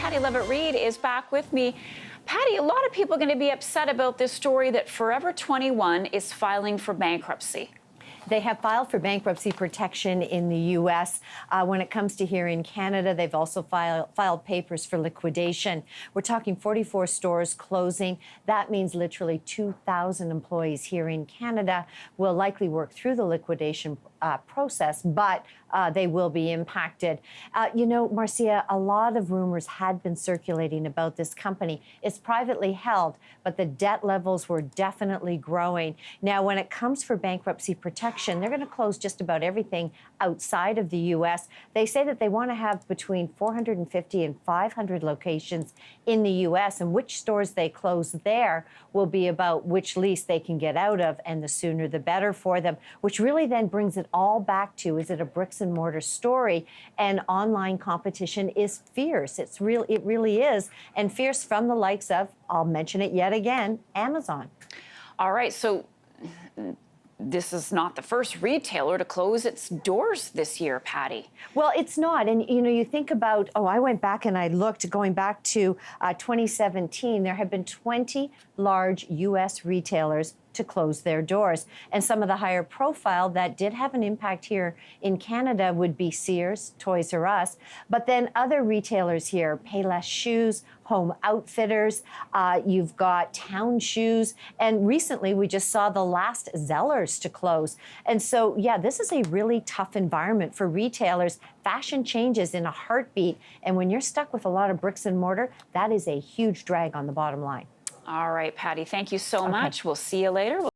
Pattie Lovett-Reid is back with me. Pattie, a lot of people are going to be upset about this story that Forever 21 is filing for bankruptcy. They have filed for bankruptcy protection in the U.S. When it comes to here in Canada, they've also filed papers for liquidation. We're talking 44 stores closing. That means literally 2,000 employees here in Canada will likely work through the liquidation process, but they will be impacted. You know, Marcia, a lot of rumors had been circulating about this company. It's privately held, but the debt levels were definitely growing. Now, when it comes for bankruptcy protection, they're going to close just about everything outside of the U.S. They say that they want to have between 450 and 500 locations in the U.S., and which stores they close there will be about which lease they can get out of, and the sooner the better for them, which really then brings it all back to, is it a bricks and mortar story? And online competition is fierce. It really is, and fierce from the likes of, I'll mention it yet again, Amazon. All right, so this is not the first retailer to close its doors this year, Pattie. Well, it's not. And, you know, you think about, I went back and I looked, going back to 2017, there have been 20 large U.S. retailers to close their doors. And some of the higher profile that did have an impact here in Canada would be Sears, Toys R Us, but then other retailers here, Payless Shoes, Home Outfitters, you've got Town Shoes, and recently we just saw the last Zellers to close. And so, yeah, this is a really tough environment for retailers. Fashion changes in a heartbeat, and when you're stuck with a lot of bricks and mortar, that is a huge drag on the bottom line. All right, Pattie, thank you so much. We'll see you later.